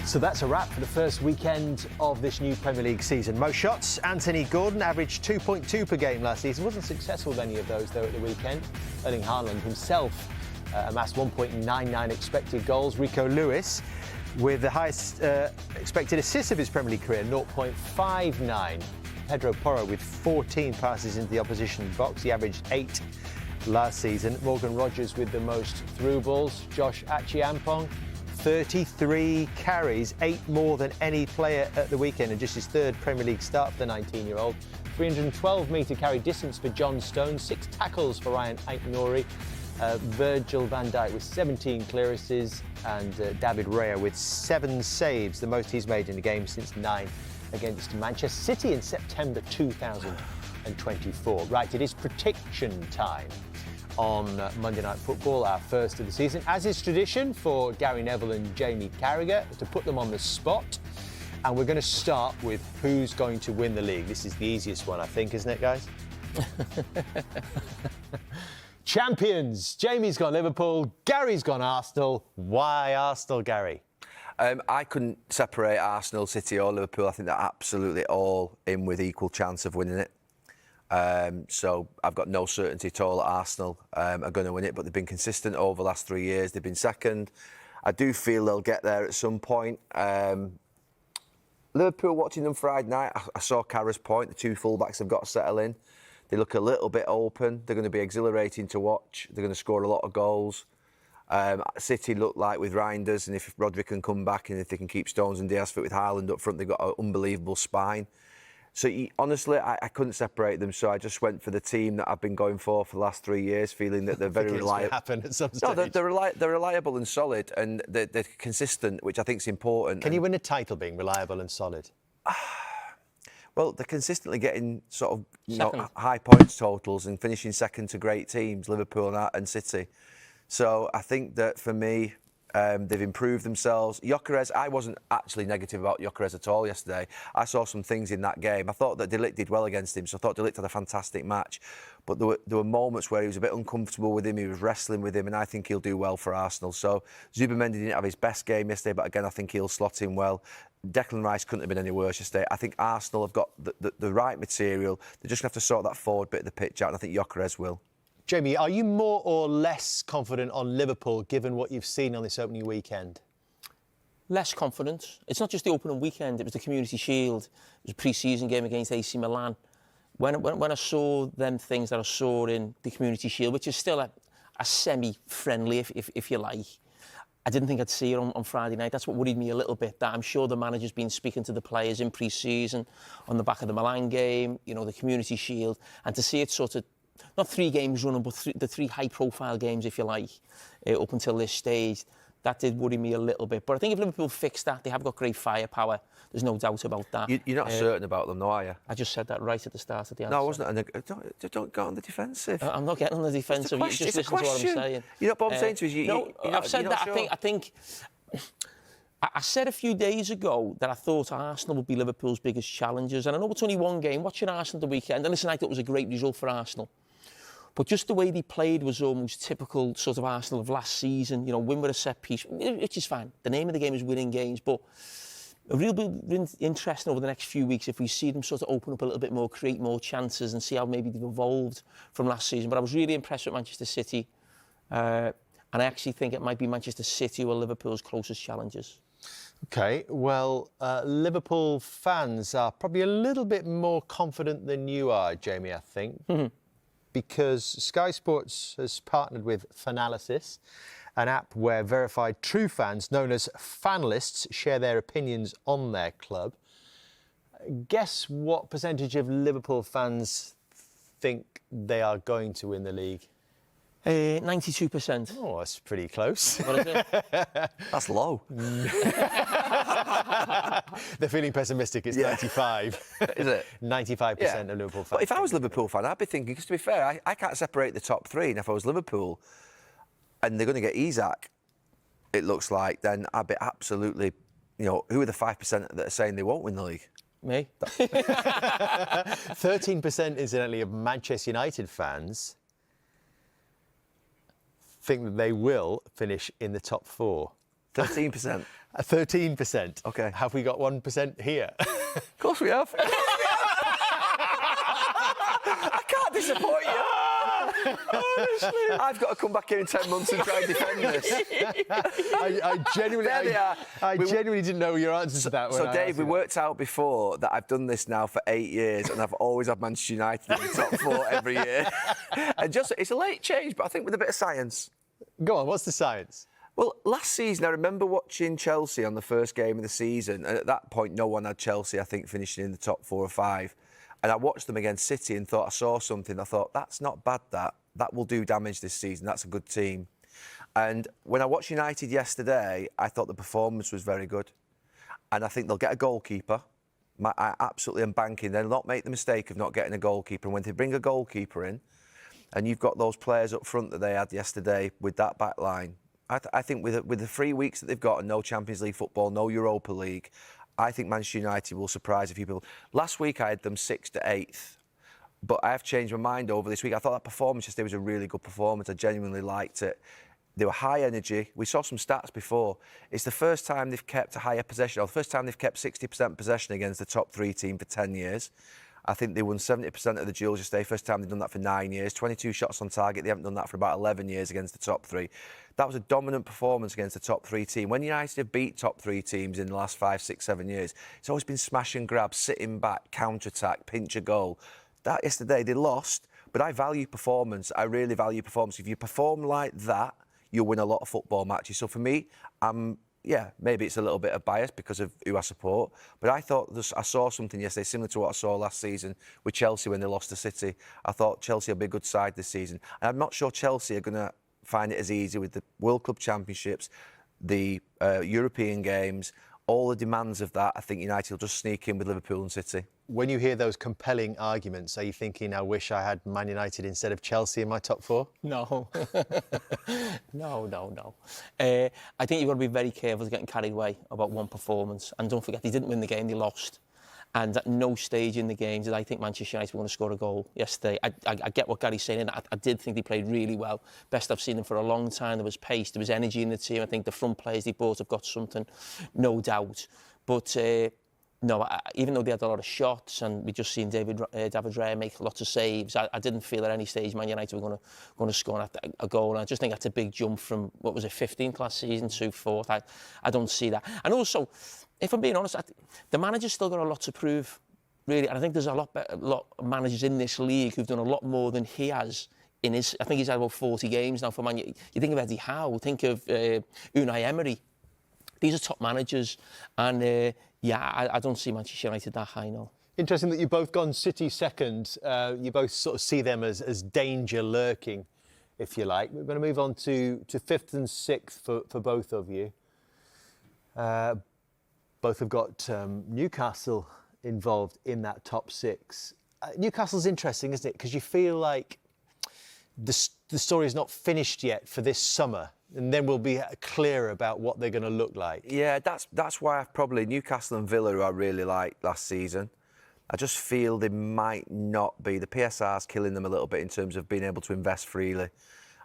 So that's a wrap for the first weekend of this new Premier League season. Most shots, Anthony Gordon averaged 2.2 per game last season. Wasn't successful with any of those, though, at the weekend. Erling Haaland himself amassed 1.99 expected goals. Rico Lewis, with the highest expected assists of his Premier League career, 0.59. Pedro Porro with 14 passes into the opposition box. He averaged 8 last season. Morgan Rogers with the most through balls. Josh Achiampong, 33 carries, 8 more than any player at the weekend, and just his third Premier League start for the 19-year-old. 312-metre carry distance for John Stones, 6 tackles for Ryan Aït-Nouri. Virgil van Dijk with 17 clearances, and David Raya with 7 saves, the most he's made in a game since 9 against Manchester City in September 2024. Right, it is prediction time on Monday Night Football, our first of the season. As is tradition for Gary Neville and Jamie Carragher, to put them on the spot. And we're going to start with who's going to win the league. This is the easiest one, I think, isn't it, guys? Champions. Jamie's gone Liverpool. Gary's gone Arsenal. Why Arsenal, Gary? I couldn't separate Arsenal, City or Liverpool. I think they're absolutely all in with equal chance of winning it. So I've got no certainty at all that Arsenal are going to win it, but they've been consistent over the last 3 years. They've been second. I do feel they'll get there at some point. Liverpool, watching them Friday night, I saw Carragher's point. The 2 fullbacks have got to settle in. They look a little bit open. They're going to be exhilarating to watch. They're going to score a lot of goals. City look like with Reinders, and if Rodri can come back and if they can keep Stones and Diaz fit with Haaland up front, they've got an unbelievable spine. So honestly, I couldn't separate them. So I just went for the team that I've been going for the last 3 years, feeling that they're very reliable. Happen at some stage. No, they're reliable and solid, and they're consistent, which I think is important. Can you win a title being reliable and solid? Well, they're consistently getting sort of high points totals and finishing second to great teams, Liverpool and City. So I think that for me, they've improved themselves. Gyökeres, I wasn't actually negative about Gyökeres at all yesterday. I saw some things in that game. I thought that De Ligt did well against him, so I thought De Ligt had a fantastic match. But there were moments where he was a bit uncomfortable with him, he was wrestling with him, and I think he'll do well for Arsenal. So Zubimendi didn't have his best game yesterday, but again, I think he'll slot in well. Declan Rice couldn't have been any worse yesterday. I think Arsenal have got the right material. They're just going to have to sort that forward bit of the pitch out, and I think Gyökeres will. Jamie, are you more or less confident on Liverpool given what you've seen on this opening weekend? Less confident. It's not just the opening weekend, it was the Community Shield. It was a pre-season game against AC Milan. When I saw them things that I saw in the Community Shield, which is still a semi-friendly, if you like, I didn't think I'd see it on Friday night. That's what worried me a little bit, that I'm sure the manager's been speaking to the players in pre-season on the back of the Milan game, you know, the Community Shield, and to see it sort of not 3 games running, but the 3 high-profile games, if you like, up until this stage. That did worry me a little bit. But I think if Liverpool fix that, they have got great firepower. There's no doubt about that. You're not certain about them, though, are you? I just said that right at the start of the answer. No, I wasn't. Don't get on the defensive. I'm not getting on the defensive. You just listen to what I'm saying. You're not what I'm saying to us. No, I've said that. Sure. I said a few days ago that I thought Arsenal would be Liverpool's biggest challengers. And I know it's only one game. Watching Arsenal the weekend, and listen, I thought it was a great result for Arsenal. But just the way they played was almost typical sort of Arsenal of last season. You know, win with a set piece, which is fine. The name of the game is winning games. But a real bit interesting over the next few weeks if we see them sort of open up a little bit more, create more chances and see how maybe they've evolved from last season. But I was really impressed with Manchester City. And I actually think it might be Manchester City who are Liverpool's closest challengers. OK, well, Liverpool fans are probably a little bit more confident than you are, Jamie, I think. Mm-hmm. Because Sky Sports has partnered with Fanalysis, an app where verified true fans, known as Fanlists, share their opinions on their club. Guess what percentage of Liverpool fans think they are going to win the league? 92%. Oh, that's pretty close. What is it? That's low. They're feeling pessimistic. It's 95. Is it? 95% of Liverpool fans. But if I was a Liverpool fan, I'd be thinking, because to be fair, I can't separate the top 3. And if I was Liverpool and they're going to get Isak, it looks like, then I'd be absolutely, you know, who are the 5% that are saying they won't win the league? Me. 13% incidentally of Manchester United fans think that they will finish in the top 4. 13%. 13%. Okay. Have we got 1% here? Of course we have. I can't disappoint you. Honestly. I've got to come back here in 10 months and try and defend this. I genuinely didn't know your answer to that. So Dave, we worked out before that I've done this now for 8 years and I've always had Manchester United in the top 4 every year. And it's a late change, but I think with a bit of science. Go on, what's the science? Well, last season, I remember watching Chelsea on the first game of the season, and at that point, no one had Chelsea, I think, finishing in the top 4 or 5. And I watched them against City and thought I saw something. I thought, that's not bad, that. That will do damage this season. That's a good team. And when I watched United yesterday, I thought the performance was very good. And I think they'll get a goalkeeper. I absolutely am banking. They'll not make the mistake of not getting a goalkeeper. And when they bring a goalkeeper in, and you've got those players up front that they had yesterday with that back line, I think with the 3 weeks that they've got and no Champions League football, no Europa League, I think Manchester United will surprise a few people. Last week I had them 6th to 8th, but I have changed my mind over this week. I thought that performance yesterday was a really good performance. I genuinely liked it. They were high energy. We saw some stats before. It's the first time they've kept a higher possession, or the first time they've kept 60% possession against the top 3 team for 10 years. I think they won 70% of the duels yesterday. First time they've done that for 9 years. 22 shots on target. They haven't done that for about 11 years against the top 3. That was a dominant performance against the top 3 team. When United have beat top 3 teams in the last 5, 6, 7 years, it's always been smash and grab, sitting back, counter-attack, pinch a goal. That yesterday, they lost, but I value performance. I really value performance. If you perform like that, you'll win a lot of football matches. So for me, yeah, maybe it's a little bit of bias because of who I support, but I thought I saw something yesterday similar to what I saw last season with Chelsea when they lost to City. I thought Chelsea will be a good side this season. And I'm not sure Chelsea are going to find it as easy with the World Club Championships, the European games, all the demands of that. I think United will just sneak in with Liverpool and City. When you hear those compelling arguments, are you thinking, I wish I had Man United instead of Chelsea in my top 4? No. No. I think you've got to be very careful of getting carried away about one performance. And don't forget, they didn't win the game, they lost. And at no stage in the game did I think Manchester United were going to score a goal yesterday. I get what Gary's saying, and I did think they played really well. Best I've seen them for a long time. There was pace, there was energy in the team. I think the front players they brought have got something, no doubt. But no, even though they had a lot of shots, and we just seen David Raya make lots of saves, I didn't feel at any stage Man United were going to score a goal. And I just think that's a big jump from, what was it, 15th last season to 4th. I don't see that. And also, if I'm being honest, the manager's still got a lot to prove, really. And I think there's a lot of managers in this league who've done a lot more than he has in his. I think he's had about 40 games now for Man United. You think of Eddie Howe, think of Unai Emery. These are top managers, and I don't see Manchester United that high now. Interesting that you've both gone City second. You both sort of see them as danger lurking, if you like. We're going to move on to 5th and 6th for both of you. Both have got Newcastle involved in that top 6. Newcastle's interesting, isn't it? Because you feel like the story is not finished yet for this summer, and then we'll be clear about what they're going to look like. Yeah, that's why I've probably Newcastle and Villa, who I really liked last season. I just feel they might not be. The PSR's killing them a little bit in terms of being able to invest freely.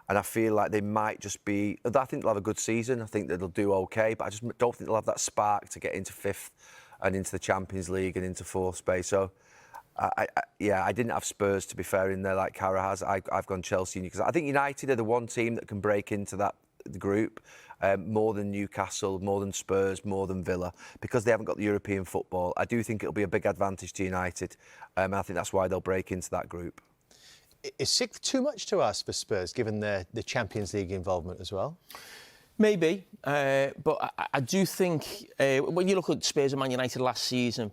And I feel like they might just be. I think they'll have a good season. I think that they'll do okay, but I just don't think they'll have that spark to get into 5th and into the Champions League and into 4th space. So, I didn't have Spurs, to be fair, in there like Carragher has. I've gone Chelsea and Newcastle. I think United are the one team that can break into that group more than Newcastle, more than Spurs, more than Villa, because they haven't got the European football. I do think it'll be a big advantage to United, and I think that's why they'll break into that group. Is 6th too much to ask for Spurs, given the Champions League involvement as well? Maybe, but I do think when you look at Spurs and Man United last season,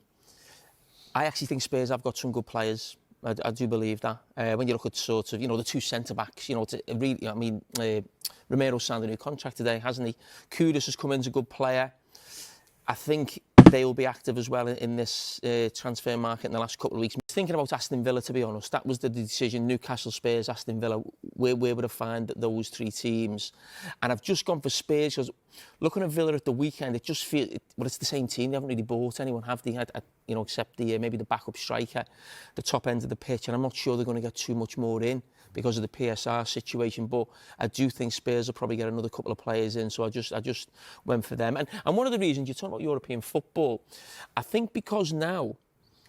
I actually think Spurs have got some good players. I do believe that. When you look at sort of, the 2 centre-backs, Romero signed a new contract today, hasn't he? Kudus has come in as a good player. I think they'll be active as well in this transfer market in the last couple of weeks. Thinking about Aston Villa, to be honest, that was the decision. Newcastle, Spurs, Aston Villa, where would I find those 3 teams? And I've just gone for Spurs because looking at Villa at the weekend, it just feels, it's the same team. They haven't really bought anyone, have they? Except maybe the backup striker, the top end of the pitch. And I'm not sure they're going to get too much more in. because of the PSR situation. But I do think Spurs will probably get another couple of players in, so I just went for them. And one of the reasons, you're talking about European football, I think because now,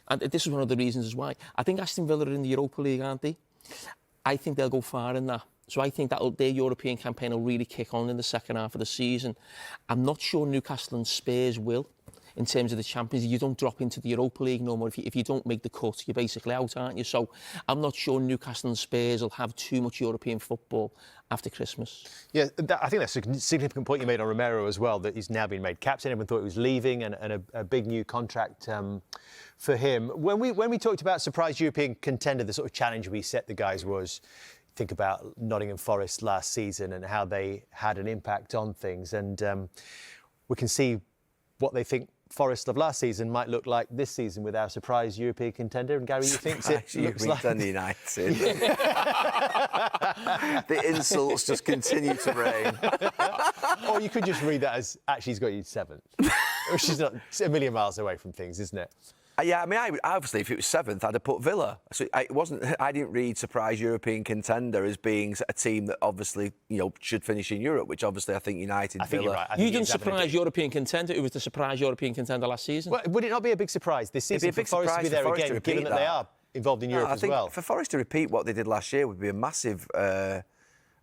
and this is one of the reasons as why, I think Aston Villa are in the Europa League, aren't they? I think they'll go far in that. So I think that their European campaign will really kick on in the second half of the season. I'm not sure Newcastle and Spurs will, in terms of the Champions League. You don't drop into the Europa League no more. If you don't make the cut, you're basically out, aren't you? So I'm not sure Newcastle and Spurs will have too much European football after Christmas. Yeah, I think that's a significant point you made on Romero as well, that he's now been made captain. Everyone thought he was leaving, and a big new contract for him. When we talked about surprise European contender, the sort of challenge we set the guys was, think about Nottingham Forest last season and how they had an impact on things. And we can see what they think Forest of last season might look like this season with our surprise European contender. And Gary, you think it looks like United. The insults just continue to rain. Or you could just read that as actually he's got you 7th, which is not a million miles away from things, isn't it? Yeah, I mean, obviously, if it was 7th, I'd have put Villa. So it wasn't. I didn't read surprise European contender as being a team that obviously, should finish in Europe, which obviously I think United. I think Villa. you're right. You didn't surprise European contender. Who was the surprise European contender last season? Well, would it not be a big surprise this season for Forest to be there again, given that they are involved in Europe as well? I think for Forest to repeat what they did last year would be a massive.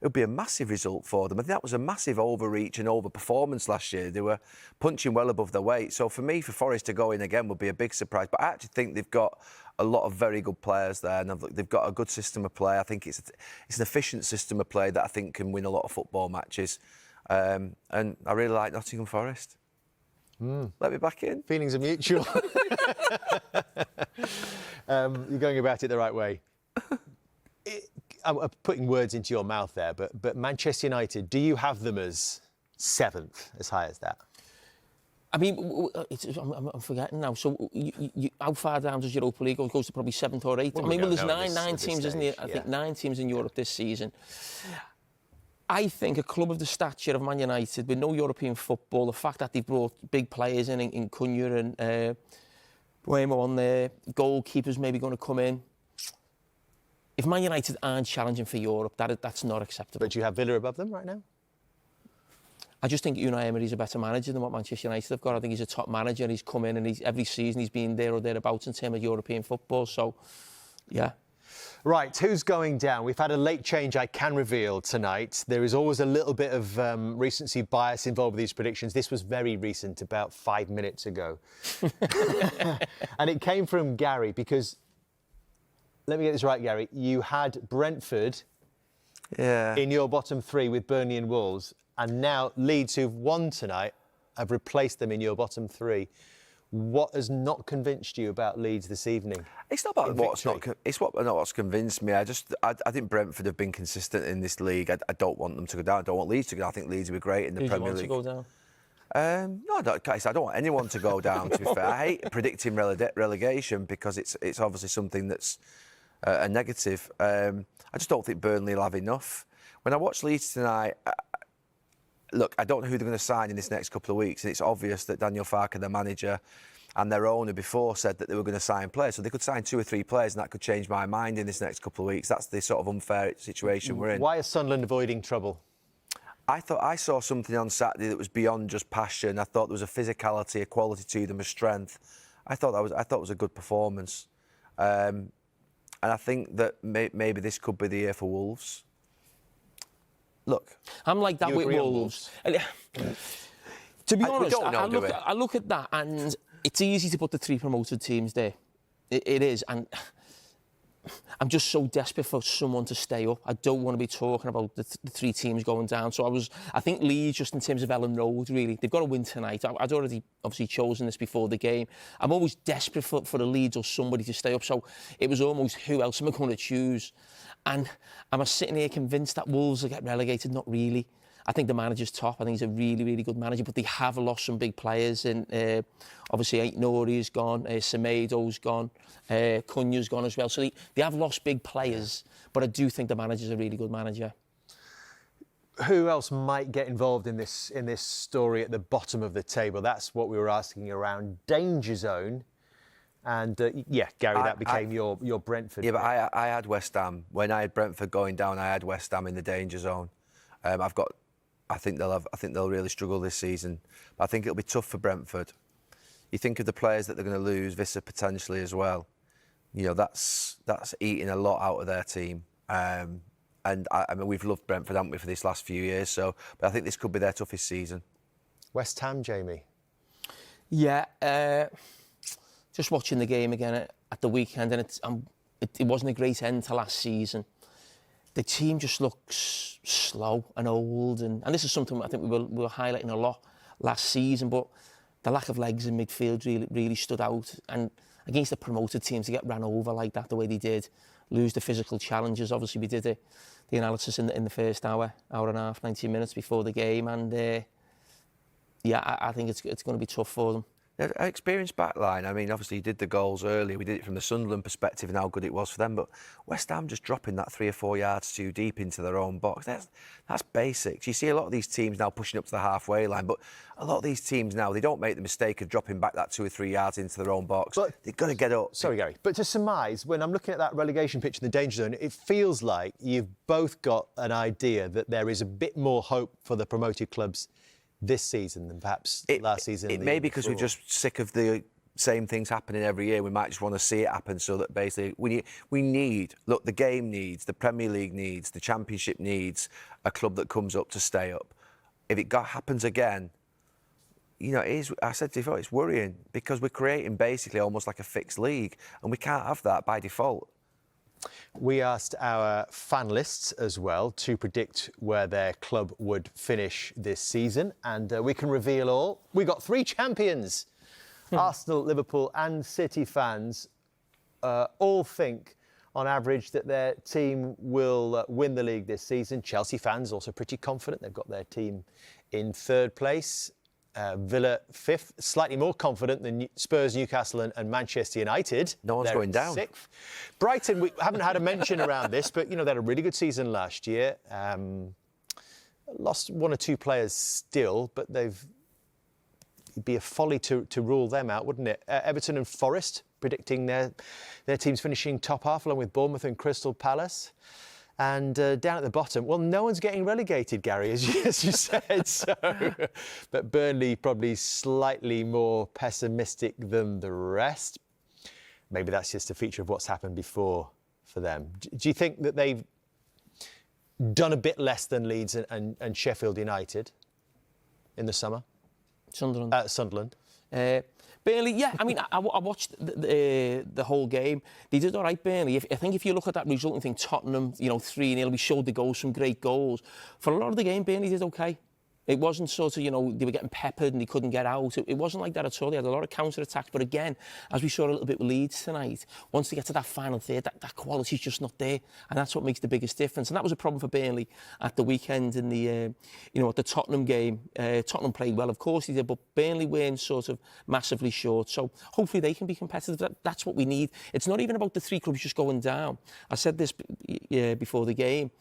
It would be a massive result for them. I think that was a massive overreach and overperformance last year. They were punching well above their weight. So for me, for Forest to go in again would be a big surprise. But I actually think they've got a lot of very good players there, and they've got a good system of play. I think it's an efficient system of play that I think can win a lot of football matches. And I really like Nottingham Forest. Let me back in. Feelings are mutual. You're going about it the right way. I'm putting words into your mouth there, but Manchester United, do you have them as 7th, as high as that? I mean, I'm forgetting now. So how far down does Europa League go? It goes to probably 7th or 8th. Well, I mean, there's nine teams, stage, isn't there? I think 9 teams in Europe this season. I think a club of the stature of Man United, with no European football, the fact that they've brought big players in Cunha and Buemo on there, goalkeepers maybe going to come in. If Man United aren't challenging for Europe, that's not acceptable. But do you have Villa above them right now? I just think Unai Emery's a better manager than what Manchester United have got. I think he's a top manager. He's come in and every season he's been there or thereabouts in terms of European football. So, yeah. Right, who's going down? We've had a late change I can reveal tonight. There is always a little bit of recency bias involved with these predictions. This was very recent, about 5 minutes ago. And it came from Gary because, let me get this right, Gary, you had Brentford in your bottom 3 with Burnley and Wolves, and now Leeds, who've won tonight, have replaced them in your bottom 3. What has not convinced you about Leeds this evening? It's not about what's convinced me. I think Brentford have been consistent in this league. I don't want them to go down. I don't want Leeds to go down. I think Leeds will be great in the Premier League. Who do you want to go down? No, I don't want anyone to go down, to be fair. I hate predicting relegation because it's obviously something that's a negative. I just don't think Burnley will have enough. When I watch Leeds tonight, look, I don't know who they're going to sign in this next couple of weeks, and it's obvious that Daniel Farke, their manager, and their owner before said that they were going to sign players. So they could sign 2 or 3 players, and that could change my mind in this next couple of weeks. That's the sort of unfair situation we're in. Why is Sunderland avoiding trouble? I thought I saw something on Saturday that was beyond just passion. I thought there was a physicality, a quality to them, a strength. I thought it was a good performance. And I think that maybe this could be the year for Wolves. Look, I'm like that with Wolves. To be honest, I look at that and it's easy to put the 3 promoted teams there. It is, and I'm just so desperate for someone to stay up. I don't want to be talking about the 3 teams going down. So I think Leeds, just in terms of Ellen Road, really, they've got to win tonight. I'd already obviously chosen this before the game. I'm always desperate for the Leeds or somebody to stay up. So it was almost, who else am I going to choose? And am I sitting here convinced that Wolves will get relegated? Not really. I think the manager's top. I think he's a really, really good manager, but they have lost some big players. And obviously, Ait Nouri's gone, Semedo's gone, Cunha's gone as well. So they have lost big players, but I do think the manager's a really good manager. Who else might get involved in this story at the bottom of the table? That's what we were asking around. Danger zone. And Gary, that became your Brentford. Yeah, but I had West Ham. When I had Brentford going down, I had West Ham in the danger zone. I think they'll really struggle this season. But I think it'll be tough for Brentford. You think of the players that they're going to lose, Visser potentially as well. You know, that's eating a lot out of their team. And I mean, we've loved Brentford, haven't we, for these last few years? So, but I think this could be their toughest season. West Ham, Jamie. Yeah, just watching the game again at the weekend, and it wasn't a great end to last season. The team just looks slow and old, and this is something I think we were highlighting a lot last season, but the lack of legs in midfield really stood out. And against the promoted teams, to get ran over like that, the way they did, lose the physical challenges. Obviously, we did the analysis in the first hour and a half, 90 minutes before the game, and I think it's going to be tough for them. An experienced backline. I mean, obviously, you did the goals earlier. We did it from the Sunderland perspective and how good it was for them. But West Ham just dropping that 3 or 4 yards too deep into their own box. That's basics. You see a lot of these teams now pushing up to the halfway line, but a lot of these teams now, they don't make the mistake of dropping back that 2 or 3 yards into their own box. But they've got to get up. Sorry, Gary. But to surmise, when I'm looking at that relegation pitch in the danger zone, it feels like you've both got an idea that there is a bit more hope for the promoted clubs this season than perhaps last season. It may be because we're just sick of the same things happening every year. We might just want to see it happen, so that basically we need, look, the game needs, the Premier League needs, the Championship needs a club that comes up to stay up. If it happens again, you know, I said before, it's worrying because we're creating basically almost like a fixed league, and we can't have that by default. We asked our fanlists as well to predict where their club would finish this season, and we can reveal all. We got 3 champions. Arsenal, Liverpool and City fans all think, on average, that their team will win the league this season. Chelsea fans also pretty confident. They've got their team in 3rd place. Villa 5th, slightly more confident than Spurs, Newcastle and Manchester United. No one's going down. 6th. Brighton, we haven't had a mention around this, but, you know, they had a really good season last year. Lost 1 or 2 players still, but it'd be a folly to rule them out, wouldn't it? Everton and Forest, predicting their teams finishing top half, along with Bournemouth and Crystal Palace. And down at the bottom, well, no one's getting relegated, Gary, as you said. So, but Burnley probably slightly more pessimistic than the rest. Maybe that's just a feature of what's happened before for them. Do you think that they've done a bit less than Leeds and Sheffield United in the summer? Sunderland. Burnley, yeah. I mean, I watched the whole game. They did all right, Burnley. I think if you look at that result and think Tottenham, 3-0, we showed the goals, some great goals. For a lot of the game, Burnley did okay. It wasn't sort of, they were getting peppered and they couldn't get out. It wasn't like that at all. They had a lot of counter-attacks. But again, as we saw a little bit with Leeds tonight, once they get to that final third, that quality's just not there. And that's what makes the biggest difference. And that was a problem for Burnley at the weekend in the, at the Tottenham game. Tottenham played well, of course they did, but Burnley weren't sort of massively short. So hopefully they can be competitive. That's what we need. It's not even about the 3 clubs just going down. I said this before the game.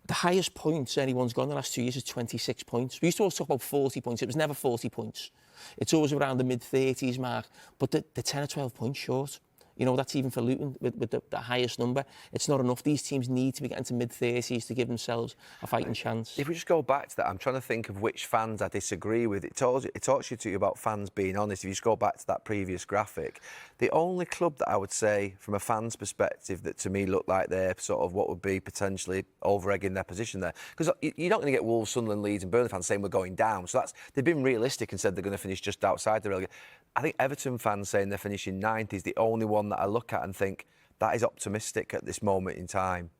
The highest points anyone's got in the last 2 years is 26 points. We used to always talk about 40 points. It was never 40 points. It's always around the mid-30s mark. But the 10 or 12 points short. That's even for Luton with the highest number. It's not enough. These teams need to be getting to mid-30s to give themselves a fighting chance. If we just go back to that, I'm trying to think of which fans I disagree with. It talks you about fans being honest. If you just go back to that previous graphic, the only club that I would say, from a fan's perspective, that to me looked like they're sort of what would be potentially over-egging their position there. Because you're not going to get Wolves, Sunderland, Leeds and Burnley fans saying we're going down. So they've been realistic and said they're going to finish just outside the relegation. I think Everton fans saying they're finishing 9th is the only one that I look at and think that is optimistic at this moment in time.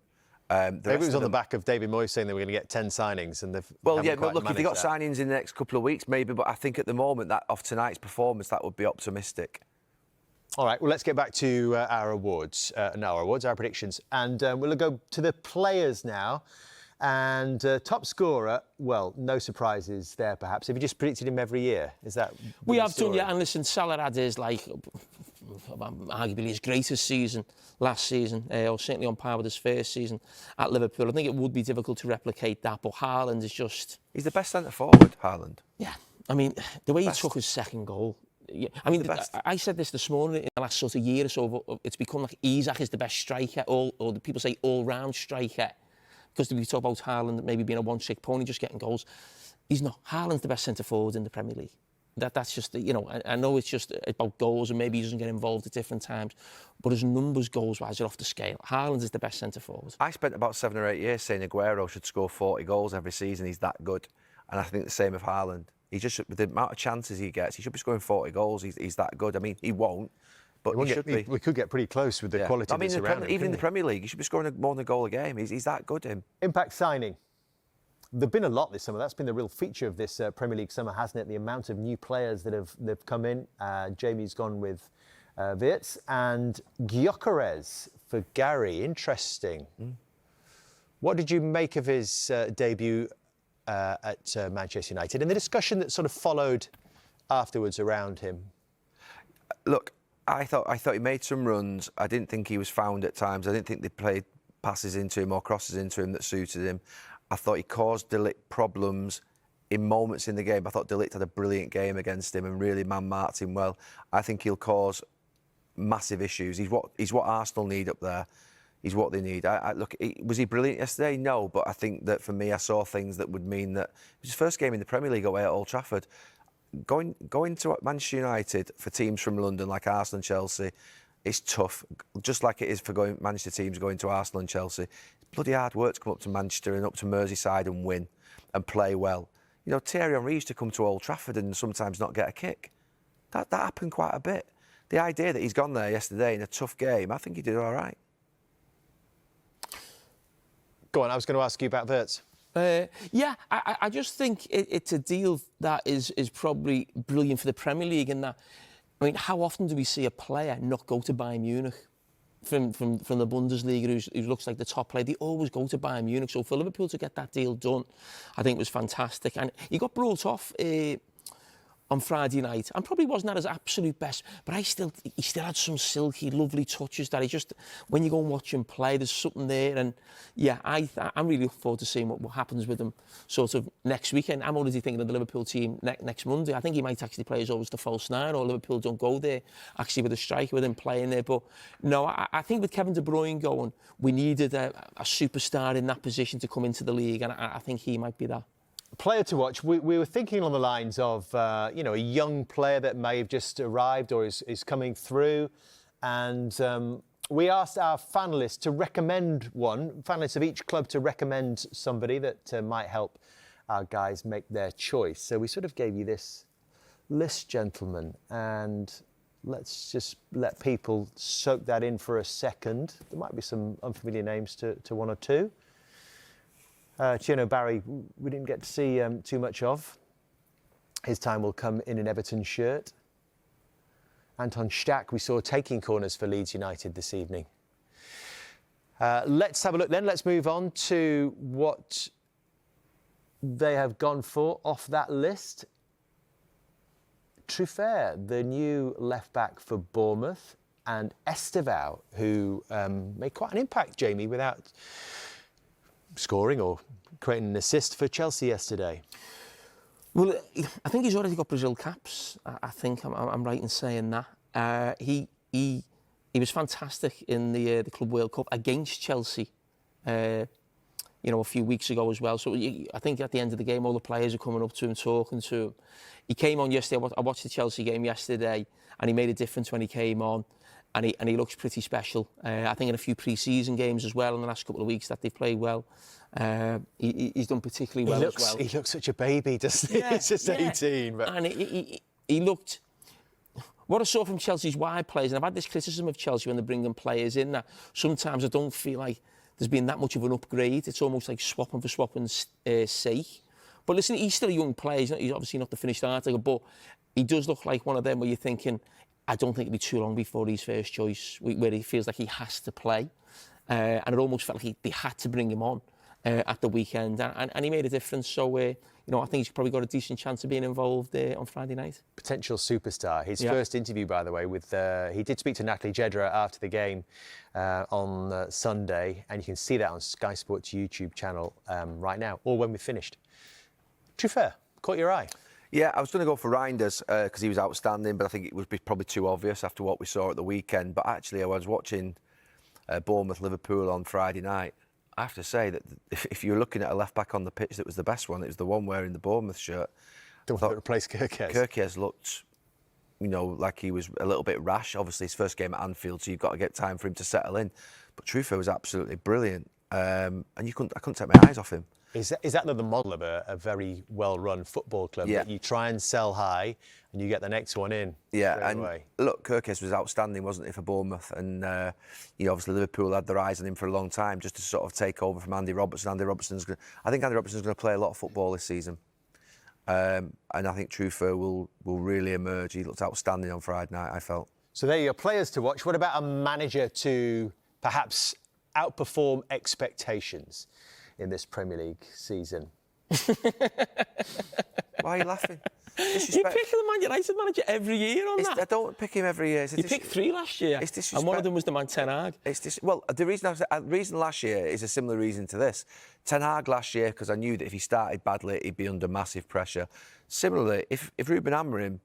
Maybe it was on the back of David Moyes saying they were going to get 10 signings and they've but look, if they got signings in the next couple of weeks, maybe. But I think at the moment, that off tonight's performance, that would be optimistic. All right, well, let's get back to our awards. Our predictions. And we'll go to the players now. And top scorer, well, no surprises there, perhaps. Have you just predicted him every year? Is that we have done, yeah. And listen, Salah had his, arguably his greatest season last season, or certainly on par with his first season at Liverpool. I think it would be difficult to replicate that, but Haaland is just... He's the best centre-forward, Haaland. Yeah. I mean, the way he took his second goal, I mean, I said this morning, in the last sort of year or so, it's become like Isak is the best striker, or the people say all-round striker, because we talk about Haaland maybe being a one-trick pony, just getting goals. He's not. Haaland's the best centre-forward in the Premier League. That's just, you know, I know it's just about goals and maybe he doesn't get involved at different times, but his numbers goals-wise are off the scale. Haaland is the best centre-forward. I spent about 7 or 8 years saying Aguero should score 40 goals every season. He's that good. And I think the same of Haaland. He just, with the amount of chances he gets, he should be scoring 40 goals. He's that good. I mean, he won't, but he should be. We could get pretty close with the quality that's around him. Even in the Premier League, he should be scoring more than a goal a game. He's that good, him. Impact signing. There've been a lot this summer. That's been the real feature of this Premier League summer, hasn't it? The amount of new players that have come in. Jamie's gone with Wirtz and Gyökeres for Gary. Interesting. What did you make of his debut at Manchester United and the discussion that sort of followed afterwards around him? Look, I thought he made some runs. I didn't think he was found at times. I didn't think they played passes into him or crosses into him that suited him. I thought he caused De Ligt problems in moments in the game. I thought De Ligt had a brilliant game against him and really man-marked him well. I think he'll cause massive issues. He's what Arsenal need up there. He's what they need. Look, was he brilliant yesterday? No, but I think that for me, I saw things that would mean that it was his first game in the Premier League away at Old Trafford. Going to Manchester United for teams from London like Arsenal and Chelsea, it's tough. Just like it is for Manchester teams going to Arsenal and Chelsea. It's bloody hard work to come up to Manchester and up to Merseyside and win and play well. You know, Thierry Henry used to come to Old Trafford and sometimes not get a kick. That happened quite a bit. The idea that he's gone there yesterday in a tough game, I think he did all right. Go on, I was going to ask you about Wirtz. Yeah, I just think it's a deal that is probably brilliant for the Premier League in that, I mean, how often do we see a player not go to Bayern Munich from the Bundesliga who looks like the top player? They always go to Bayern Munich. So for Liverpool to get that deal done, I think was fantastic. And he got brought off on Friday night and probably wasn't at his absolute best, but he still had some silky, lovely touches that he just, when you go and watch him play, there's something there. And yeah, I'm really looking forward to seeing what happens with him sort of next weekend. I'm already thinking of the Liverpool team next Monday. I think he might actually play as always the false nine, or Liverpool don't go there actually with a striker with him playing there. But no, I think with Kevin De Bruyne going, we needed a superstar in that position to come into the league, and I think he might be that. Player to watch, we were thinking along the lines of, you know, a young player that may have just arrived or is coming through. And we asked our finalists to recommend one, finalists of each club to recommend somebody that might help our guys make their choice. So we sort of gave you this list, gentlemen, and let's just let people soak that in for a second. There might be some unfamiliar names to one or two. Tierno Barry, we didn't get to see too much of. His time will come in an Everton shirt. Anton Stach, we saw taking corners for Leeds United this evening. Let's have a look then. Let's move on to what they have gone for off that list. Truffert, the new left-back for Bournemouth, and Estevao, who made quite an impact, Jamie, without scoring or creating an assist for Chelsea yesterday. Well, I think he's already got Brazil caps. I think I'm right in saying that. He was fantastic in the Club World Cup against Chelsea, you know, a few weeks ago as well. So I think at the end of the game, all the players are coming up to him, talking to him. He came on yesterday. I watched the Chelsea game yesterday, and he made a difference when he came on. And he looks pretty special. I think in a few pre-season games as well in the last couple of weeks that they've played well. He's done particularly well as well. He looks such a baby, doesn't he? He's just 18. But. And he looked... What I saw from Chelsea's wide players, and I've had this criticism of Chelsea when they bring in players in, that sometimes I don't feel like there's been that much of an upgrade. It's almost like swapping for swapping's sake. But listen, he's still a young player. He's obviously not the finished article, but he does look like one of them where you're thinking, I don't think it'll be too long before he's first choice, where he feels like he has to play. And it almost felt like they had to bring him on at the weekend. And he made a difference. So, you know, I think he's probably got a decent chance of being involved on Friday night. Potential superstar. His first interview, by the way, with he did speak to Natalie Jedra after the game on Sunday. And you can see that on Sky Sports YouTube channel right now, or when we've finished. Truffert, caught your eye? Yeah, I was going to go for Reinders because he was outstanding, but I think it would be probably too obvious after what we saw at the weekend. But actually, I was watching Bournemouth-Liverpool on Friday night. I have to say that if you're looking at a left-back on the pitch that was the best one, it was the one wearing the Bournemouth shirt. The one that replaced Carragher. Carragher looked, like he was a little bit rash. Obviously, his first game at Anfield, so you've got to get time for him to settle in. But Truffaut was absolutely brilliant, and I couldn't take my eyes off him. Is that the model of a very well-run football club? Yeah. That you try and sell high, and you get the next one in. Yeah, straight and away. look, Carragher was outstanding, wasn't he, for Bournemouth? And obviously Liverpool had their eyes on him for a long time, just to sort of take over from Andy Robertson. I think Andy Robertson's going to play a lot of football this season, and I think Truffaut will really emerge. He looked outstanding on Friday night, I felt. So there are your players to watch. What about a manager to perhaps outperform expectations in this Premier League season? Why are you laughing? You pick the Man United manager every year on that. I don't pick him every year. You picked 3 last year, and one of them was the man Ten Hag. Well, the reason last year is a similar reason to this. Ten Hag last year, because I knew that if he started badly, he'd be under massive pressure. Similarly, if Ruben Amorim,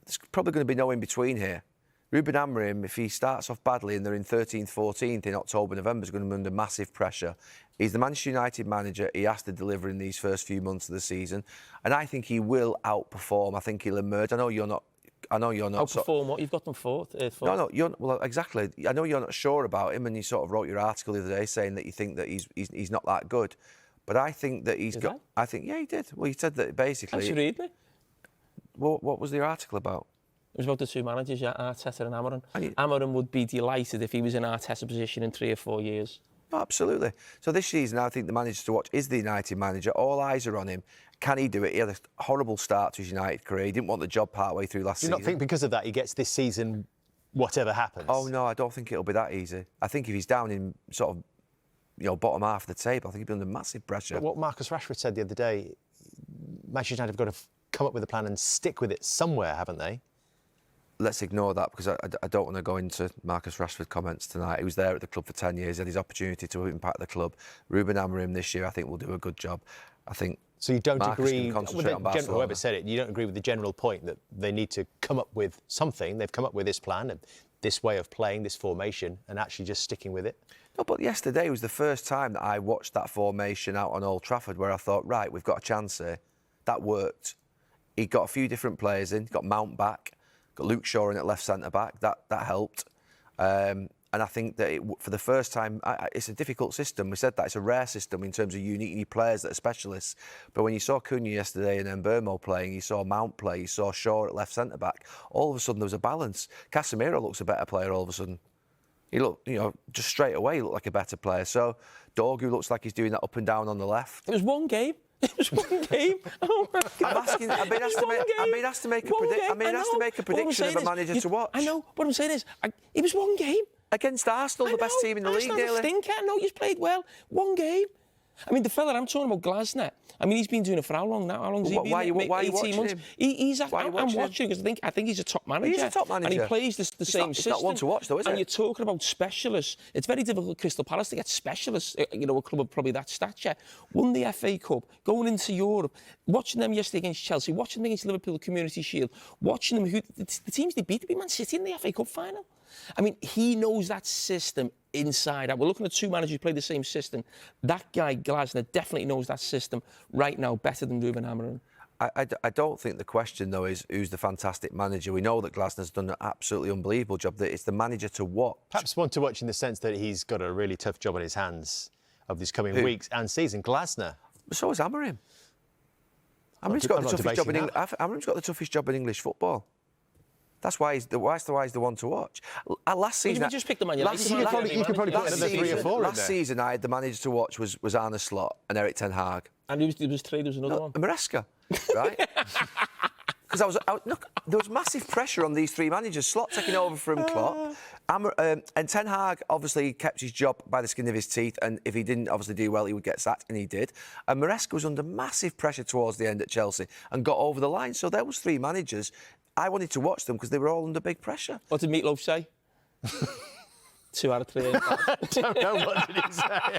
there's probably going to be no in between here. Ruben Amorim, if he starts off badly and they're in 13th, 14th in October, November, is going to be under massive pressure. He's the Manchester United manager. He has to deliver in these first few months of the season, and I think he will outperform. I think he'll emerge. I know you're not. Outperform what? You've got them fourth. No, well, exactly. I know you're not sure about him, and you sort of wrote your article the other day saying that you think that he's not that good. But I think that he's got. I think he did. Well, he said that basically. Did you read me? What was the article about? It was about the 2 managers, Arteta and Amorim. Amorim would be delighted if he was in Arteta's position in 3 or 4 years. Oh, absolutely. So this season, I think the manager to watch is the United manager. All eyes are on him. Can he do it? He had a horrible start to his United career. He didn't want the job partway through last season. Do you not think because of that he gets this season, whatever happens? Oh no, I don't think it'll be that easy. I think if he's down in sort of, bottom half of the table, I think he'll be under massive pressure. But what Marcus Rashford said the other day, Manchester United have got to come up with a plan and stick with it somewhere, haven't they? Let's ignore that because I don't want to go into Marcus Rashford comments tonight. He was there at the club for 10 years, had his opportunity to impact the club. Ruben Amorim this year, I think, will do a good job. I think. So you don't Marcus agree with whoever said it? You don't agree with the general point that they need to come up with something. They've come up with this plan, this way of playing, this formation, and actually just sticking with it. No, but yesterday was the first time that I watched that formation out on Old Trafford, where I thought, right, we've got a chance here. That worked. He got a few different players in. He got Mount back. Got Luke Shaw in at left centre-back. That helped. And I think that for the first time, it's a difficult system. We said that. It's a rare system in terms of unique players that are specialists. But when you saw Cunha yesterday and Mbeumo playing, you saw Mount play, you saw Shaw at left centre-back, all of a sudden there was a balance. Casemiro looks a better player all of a sudden. He looked, just straight away, he looked like a better player. So Dorgu looks like he's doing that up and down on the left. It was one game. It was one game. Oh my God. I've been asked to make a prediction of a manager to watch. I know. What I'm saying is, it was one game. Against Arsenal, the best team in the league, nearly. Stinker. No, he's played well. One game. I mean, the fella I'm talking about, Glasner. I mean, he's been doing it for how long now? How long has he been? Why are you 18 watching months. him? I'm watching because I think he's a top manager. He's a top manager. And he plays the same system. It's not one to watch, though, is it? And you're talking about specialists. It's very difficult at Crystal Palace to get specialists. A club of probably that stature. Won the FA Cup, going into Europe, watching them yesterday against Chelsea, watching them against Liverpool Community Shield, watching them the teams they beat Man City in the FA Cup final. I mean, he knows that system inside out. We're looking at 2 managers who play the same system. That guy, Glasner, definitely knows that system right now better than Ruben Amorim. I don't think the question, though, is who's the fantastic manager. We know that Glasner's done an absolutely unbelievable job. That it's the manager to watch. Perhaps one to watch in the sense that he's got a really tough job on his hands of these coming weeks and season. Glasner. So is Amorim. Amorim's got the toughest job in English football. That's why he's the one to watch. Last season, you just picked the Man United. You could probably put another 3 or 4 in there. Last season, I had the manager to watch was Arne Slot and Eric Ten Hag. And there was 3. There was another one. Maresca, right? Because there was massive pressure on these 3 managers. Slot taking over from Klopp, and Ten Hag obviously kept his job by the skin of his teeth. And if he didn't obviously do well, he would get sacked, and he did. And Maresca was under massive pressure towards the end at Chelsea and got over the line. So there was 3 managers. I wanted to watch them because they were all under big pressure. What did Meatloaf say? 2 out of 3. I don't know, what did he say?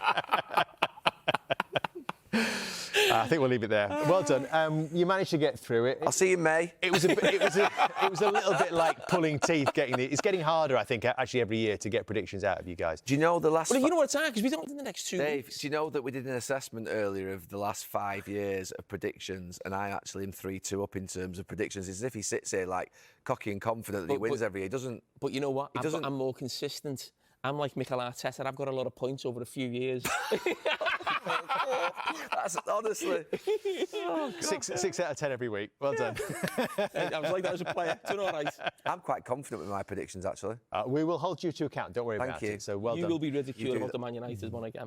I think we'll leave it there. Well done. You managed to get through it. I'll see you in May. It was a little bit like pulling teeth. It's getting harder, I think, actually every year to get predictions out of you guys. Do you know the last? Well, you know what it's at, because we don't do the next 2 Dave, weeks. do you know that we did an assessment earlier of the last 5 years of predictions, and I actually am 3-2 up in terms of predictions. It's as if he sits here like cocky and confident that he wins every year. He doesn't. But you know what? I'm more consistent. I'm like Mikel Arteta. I've got a lot of points over a few years. That's honestly 6 out of 10 every week. Well done. I was like that as a player. Doing all right. I'm quite confident with my predictions, actually. We will hold you to account. Don't worry about you. it. So well done. You will be ridiculed about the Man United one again.